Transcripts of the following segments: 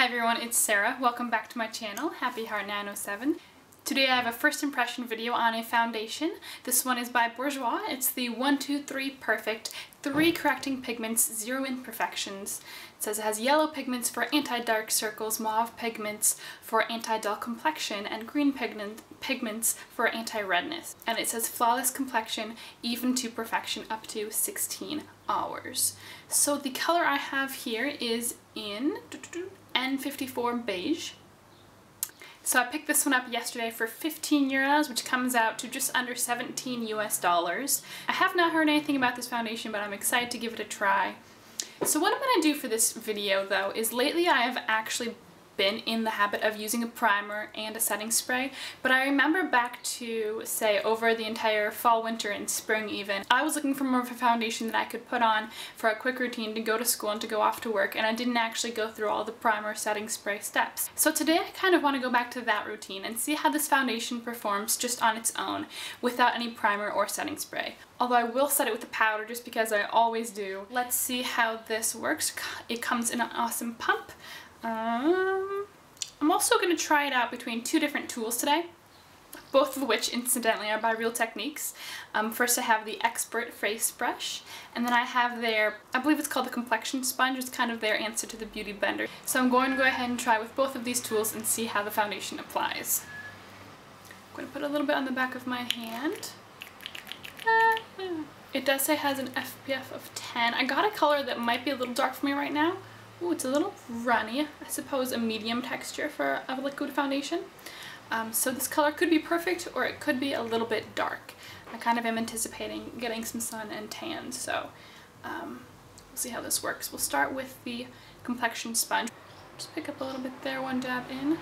Hi everyone, it's Sarah. Welcome back to my channel, Happy Heart 907. Today I have a first impression video on a foundation. This one is by Bourjois. It's the 1-2-3 Perfect 3 Correcting Pigments, 0 Imperfections. It says it has yellow pigments for anti-dark circles, mauve pigments for anti-dull complexion, and green pigments for anti-redness. And it says flawless complexion, even to perfection, up to 16 hours. So the color I have here is in N54 Beige. So I picked this one up yesterday for 15 euros, which comes out to just under 17 US dollars. I have not heard anything about this foundation, but I'm excited to give it a try. So what I'm going to do for this video though is lately I have actually been in the habit of using a primer and a setting spray, but I remember back to, say, over the entire fall, winter, and spring even, I was looking for more of a foundation that I could put on for a quick routine to go to school and to go off to work, and I didn't actually go through all the primer, setting spray steps. So today I kind of want to go back to that routine and see how this foundation performs just on its own without any primer or setting spray. Although I will set it with the powder just because I always do. Let's see how this works. It comes in an awesome pump. I'm also going to try it out between two different tools today, both of which incidentally are by Real Techniques. First I have the Expert Face Brush, and then I have their, I believe it's called the Complexion Sponge. It's kind of their answer to the Beauty Blender. So I'm going to go ahead and try with both of these tools and see how the foundation applies. I'm going to put a little bit on the back of my hand. It does say it has an SPF of 10. I got a color that might be a little dark for me right now. Ooh, it's a little runny. I suppose a medium texture for a liquid foundation. So this color could be perfect or it could be a little bit dark. I kind of am anticipating getting some sun and tan, so we'll see how this works. We'll start with the complexion sponge. Just pick up a little bit there, one dab in.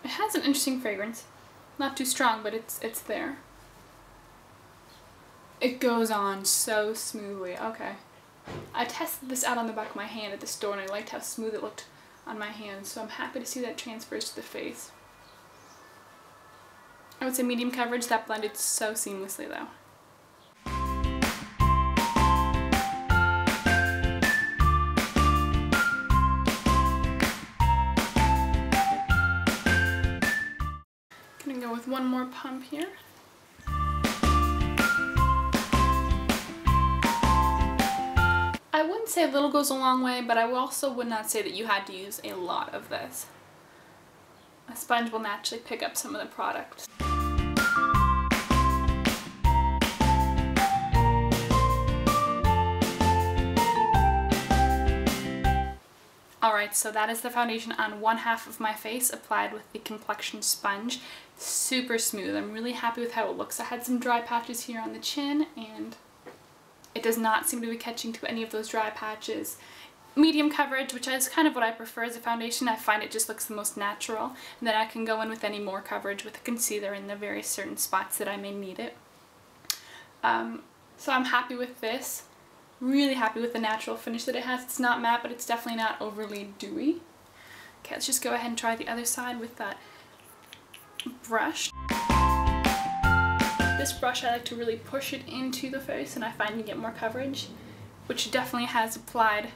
It has an interesting fragrance. Not too strong, but it's there. It goes on so smoothly. Okay. I tested this out on the back of my hand at the store and I liked how smooth it looked on my hand, so I'm happy to see that transfers to the face. I would say medium coverage. That blended so seamlessly though. Gonna go with one more pump here. I wouldn't say a little goes a long way, but I also would not say that you had to use a lot of this. A sponge will naturally pick up some of the product. Alright, so that is the foundation on one half of my face applied with the complexion sponge. Super smooth. I'm really happy with how it looks. I had some dry patches here on the chin and it does not seem to be catching to any of those dry patches. Medium coverage, which is kind of what I prefer as a foundation. I find it just looks the most natural, and then I can go in with any more coverage with a concealer in the very certain spots that I may need it. So I'm happy with this. Really happy with the natural finish that it has. It's not matte, but it's definitely not overly dewy. Okay, let's just go ahead and try the other side with that brush. This brush I like to really push it into the face and I find you get more coverage, which definitely has applied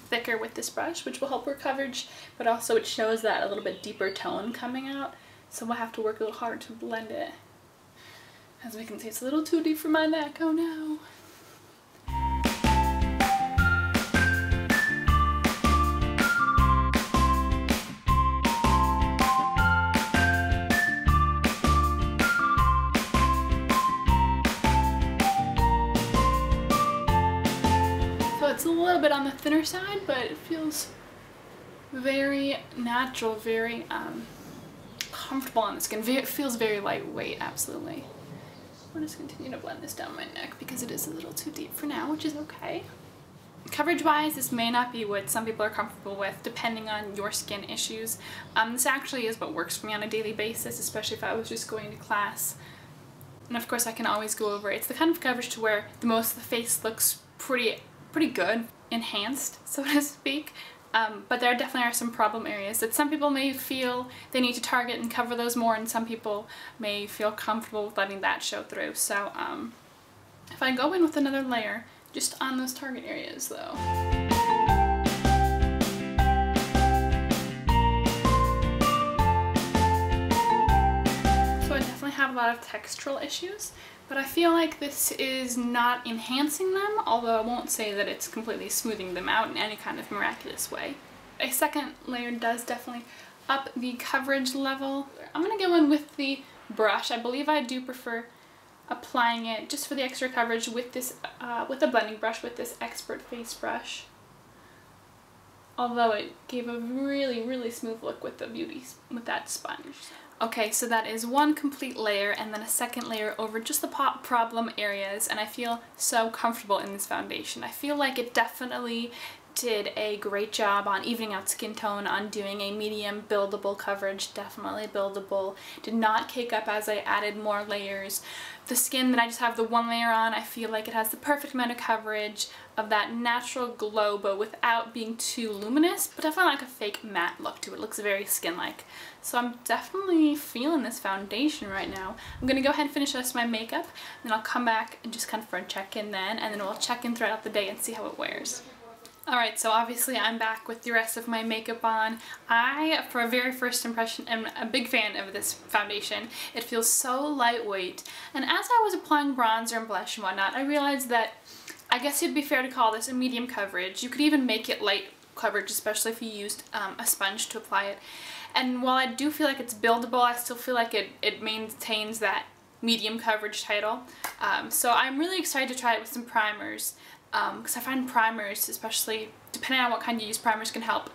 thicker with this brush, which will help with coverage, but also it shows that a little bit deeper tone coming out, so we'll have to work a little harder to blend it. As we can see, it's a little too deep for my neck, oh no. It's a little bit on the thinner side, but it feels very natural, very comfortable on the skin. It feels very lightweight, absolutely. We'll just continue to blend this down my neck because it is a little too deep for now, which is okay. Coverage-wise, this may not be what some people are comfortable with, depending on your skin issues. This actually is what works for me on a daily basis, especially if I was just going to class. And of course I can always go over it. It's the kind of coverage to where the most of the face looks pretty good, enhanced, so to speak, but there definitely are some problem areas that some people may feel they need to target and cover those more, and some people may feel comfortable with letting that show through. So if I go in with another layer, just on those target areas though. So I definitely have a lot of textural issues, but I feel like this is not enhancing them, although I won't say that it's completely smoothing them out in any kind of miraculous way. A second layer does definitely up the coverage level. I'm going to go in with the brush. I believe I do prefer applying it just for the extra coverage with this, with a blending brush, with this Expert Face brush. Although it gave a really, really smooth look with the with that sponge. Okay, so that is one complete layer and then a second layer over just the problem areas, and I feel so comfortable in this foundation. I feel like it definitely did a great job on evening out skin tone, on doing a medium buildable coverage, definitely buildable. Did not cake up as I added more layers. The skin that I just have the one layer on, I feel like it has the perfect amount of coverage of that natural glow, but without being too luminous, but definitely like a fake matte look to it. It looks very skin-like. So I'm definitely feeling this foundation right now. I'm gonna go ahead and finish the rest of my makeup, and then I'll come back and just kind of check in then, and then we'll check in throughout the day and see how it wears. Alright, so obviously I'm back with the rest of my makeup on. I, for a very first impression, am a big fan of this foundation. It feels so lightweight, and as I was applying bronzer and blush and whatnot, I realized that I guess it'd be fair to call this a medium coverage. You could even make it light coverage, especially if you used a sponge to apply it. And while I do feel like it's buildable, I still feel like it maintains that medium coverage title. So I'm really excited to try it with some primers. Because I find primers, especially depending on what kind you use, primers can help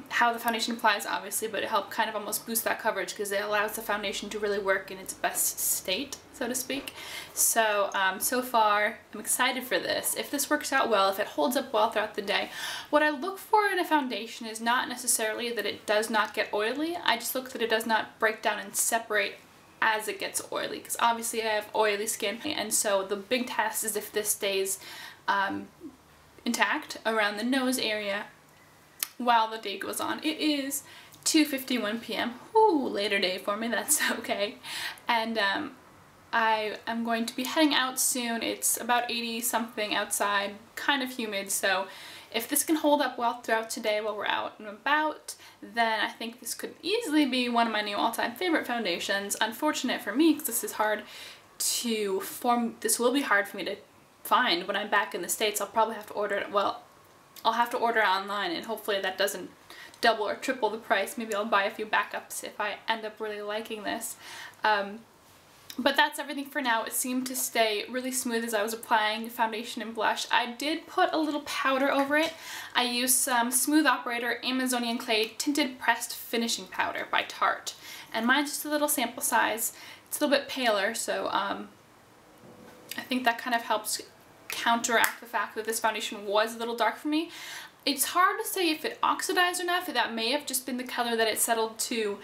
how the foundation applies, obviously, but it helps kind of almost boost that coverage because it allows the foundation to really work in its best state, so to speak. So, so far, I'm excited for this. If this works out well, if it holds up well throughout the day, what I look for in a foundation is not necessarily that it does not get oily, I just look that it does not break down and separate as it gets oily, because obviously I have oily skin, and so the big test is if this stays intact around the nose area while the day goes on. It is 2:51 p.m. Ooh, later day for me, that's okay. And I am going to be heading out soon. It's about 80 something outside, kind of humid, so if this can hold up well throughout today while we're out and about, then I think this could easily be one of my new all-time favorite foundations. Unfortunate for me, because this is hard to form, this will be hard for me to find when I'm back in the States. I'll probably have to order it, well, I'll have to order it online, and hopefully that doesn't double or triple the price. Maybe I'll buy a few backups if I end up really liking this. But that's everything for now. It seemed to stay really smooth as I was applying foundation and blush. I did put a little powder over it. I used some Smooth Operator Amazonian Clay Tinted Pressed Finishing Powder by Tarte. And mine's just a little sample size. It's a little bit paler, so I think that kind of helps counteract the fact that this foundation was a little dark for me. It's hard to say if it oxidized enough. That may have just been the color that it settled to,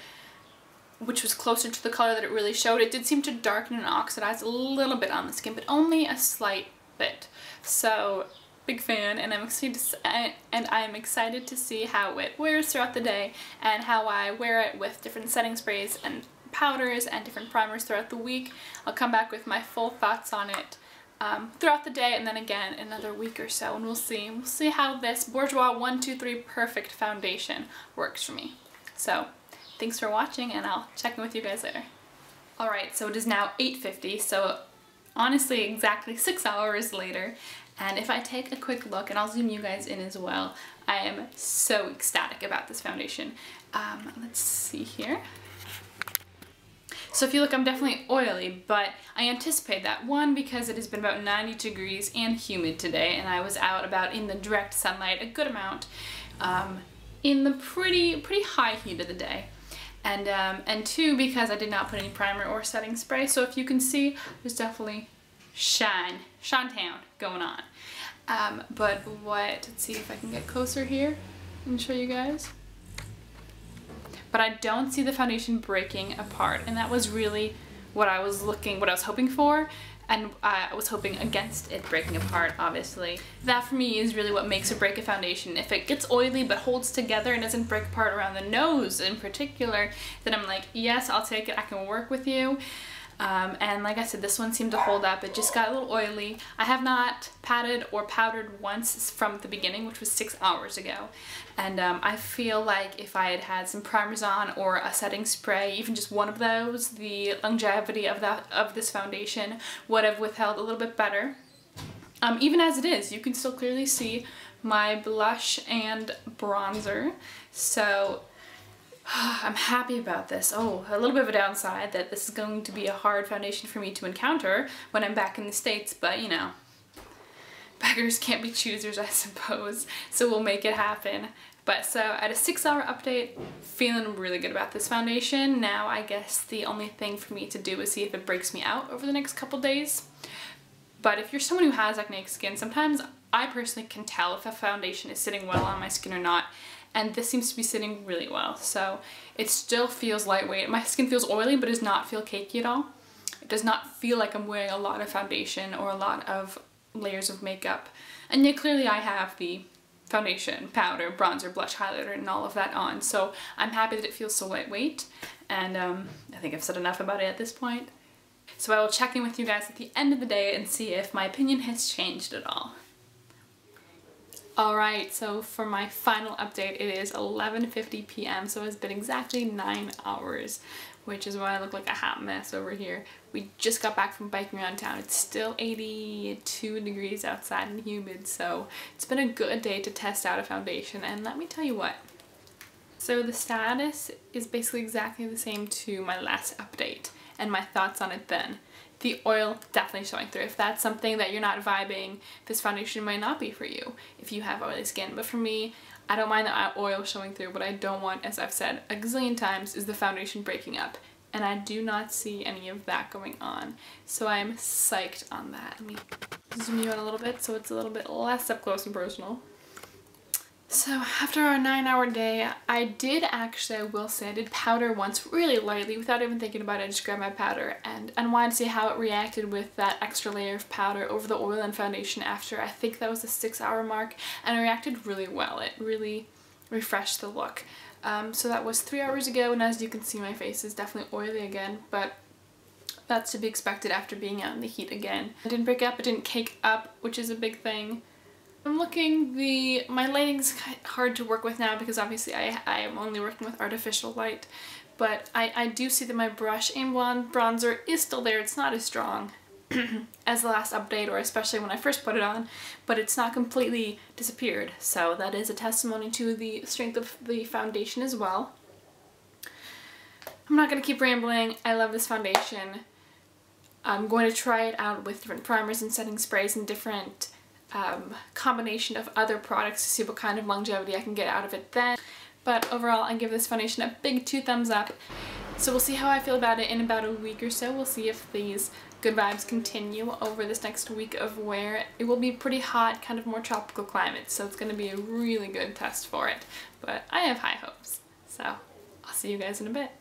which was closer to the color that it really showed. It did seem to darken and oxidize a little bit on the skin, but only a slight bit. So, big fan, and I'm excited to see how it wears throughout the day and how I wear it with different setting sprays and powders and different primers throughout the week. I'll come back with my full thoughts on it throughout the day, and then again another week or so, and we'll see how this Bourjois 123 Perfect foundation works for me. So thanks for watching, and I'll check in with you guys later. Alright, so it is now 8:50, so honestly exactly 6 hours later, and if I take a quick look, and I'll zoom you guys in as well, I am so ecstatic about this foundation. Let's see here. So if you look, I'm definitely oily, but I anticipate that. One, because it has been about 90 degrees and humid today, and I was out about in the direct sunlight a good amount in the pretty high heat of the day. And two, because I did not put any primer or setting spray, so if you can see, there's definitely shine town going on. Let's see if I can get closer here and show you guys. But I don't see the foundation breaking apart, and that was really what I was hoping for, and I was hoping against it breaking apart, obviously. That for me is really what makes or break a foundation. If it gets oily but holds together and doesn't break apart around the nose in particular, then I'm like, yes, I'll take it, I can work with you. And like I said, this one seemed to hold up. It just got a little oily. I have not patted or powdered once from the beginning, which was 6 hours ago. And I feel like if I had had some primers on or a setting spray, even just one of those, the longevity of this foundation would have withheld a little bit better. Even as it is, you can still clearly see my blush and bronzer. So I'm happy about this. Oh, a little bit of a downside that this is going to be a hard foundation for me to encounter when I'm back in the States, but you know, beggars can't be choosers, I suppose. So we'll make it happen. But so at a 6-hour update, feeling really good about this foundation. Now I guess the only thing for me to do is see if it breaks me out over the next couple days. But if you're someone who has acne skin, sometimes I personally can tell if a foundation is sitting well on my skin or not. And this seems to be sitting really well. So it still feels lightweight. My skin feels oily, but does not feel cakey at all. It does not feel like I'm wearing a lot of foundation or a lot of layers of makeup. And yet clearly I have the foundation, powder, bronzer, blush, highlighter, and all of that on. So I'm happy that it feels so lightweight. And I think I've said enough about it at this point. So I will check in with you guys at the end of the day and see if my opinion has changed at all. Alright, so for my final update, it is 11:50 p.m. so it's been exactly 9 hours, which is why I look like a hot mess over here. We just got back from biking around town. It's still 82 degrees outside and humid, so it's been a good day to test out a foundation, and let me tell you what. So the status is basically exactly the same to my last update and my thoughts on it then. The oil definitely showing through. If that's something that you're not vibing, this foundation might not be for you if you have oily skin. But for me, I don't mind the oil showing through. What I don't want, as I've said a gazillion times, is the foundation breaking up. And I do not see any of that going on. So I'm psyched on that. Let me zoom you in a little bit so it's a little bit less up close and personal. So after our 9-hour day, I did actually, I will say, I did powder once really lightly without even thinking about it. I just grabbed my powder and wanted to see how it reacted with that extra layer of powder over the oil and foundation after, I think that was the 6-hour mark, and it reacted really well. It really refreshed the look. So that was 3 hours ago, and as you can see, my face is definitely oily again, but that's to be expected after being out in the heat again. It didn't break up, it didn't cake up, which is a big thing. I'm looking, my lighting's hard to work with now because obviously I am only working with artificial light, but I do see that my brush and bronzer is still there. It's not as strong as the last update, or especially when I first put it on, but it's not completely disappeared, so that is a testimony to the strength of the foundation as well. I'm not going to keep rambling. I love this foundation. I'm going to try it out with different primers and setting sprays and different combination of other products to see what kind of longevity I can get out of it then. But overall, I give this foundation a big 2 thumbs up. So we'll see how I feel about it in about a week or so. We'll see if these good vibes continue over this next week of wear. It will be pretty hot, kind of more tropical climate, so it's going to be a really good test for it. But I have high hopes. So I'll see you guys in a bit.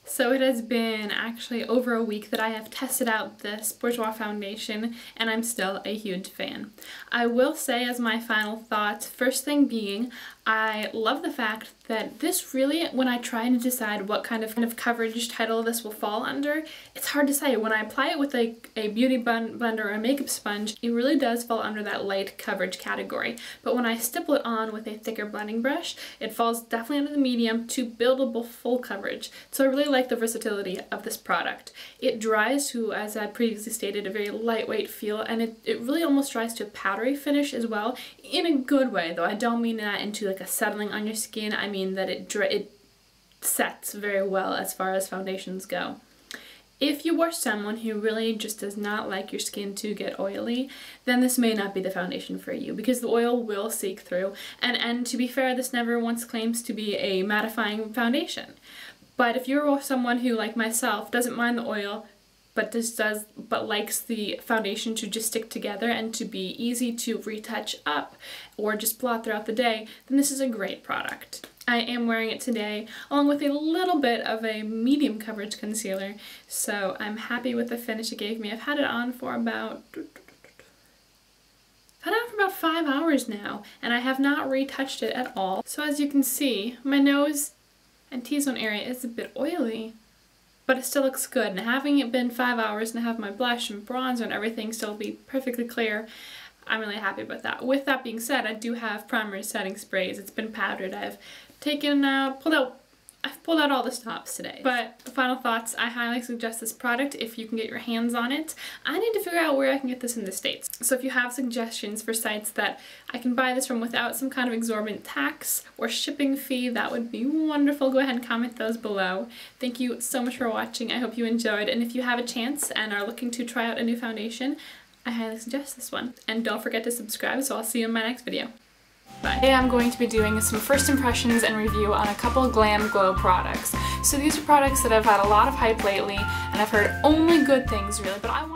So it has been actually over a week that I have tested out this Bourjois foundation, and I'm still a huge fan. I will say, as my final thoughts, first thing being, I love the fact that this really, when I try to decide what kind of coverage title this will fall under, it's hard to say. When I apply it with a beauty blender or a makeup sponge, it really does fall under that light coverage category. But when I stipple it on with a thicker blending brush, it falls definitely under the medium to buildable full coverage. So I really like the versatility of this product. It dries to, as I previously stated, a very lightweight feel, and it really almost dries to a powdery finish as well, in a good way, though. I don't mean that into like a settling on your skin. I mean that it sets very well as far as foundations go. If you are someone who really just does not like your skin to get oily, then this may not be the foundation for you, because the oil will seep through, and to be fair, this never once claims to be a mattifying foundation. But if you're someone who, like myself, doesn't mind the oil, but likes the foundation to just stick together and to be easy to retouch up or just blot throughout the day, then this is a great product. I am wearing it today along with a little bit of a medium coverage concealer, so I'm happy with the finish it gave me. I've had it on for about 5 hours now, and I have not retouched it at all. So as you can see, my nose and T-zone area is a bit oily, but it still looks good. And having it been 5 hours and have my blush and bronzer and everything still be perfectly clear, I'm really happy about that. With that being said, I do have primer setting sprays. It's been powdered. I've pulled out all the stops today. But final thoughts, I highly suggest this product if you can get your hands on it. I need to figure out where I can get this in the States. So if you have suggestions for sites that I can buy this from without some kind of exorbitant tax or shipping fee, that would be wonderful. Go ahead and comment those below. Thank you so much for watching. I hope you enjoyed. And if you have a chance and are looking to try out a new foundation, I highly suggest this one. And don't forget to subscribe, so I'll see you in my next video. Bye. Today I'm going to be doing some first impressions and review on a couple Glam Glow products. So these are products that have had a lot of hype lately, and I've heard only good things really, but I wanted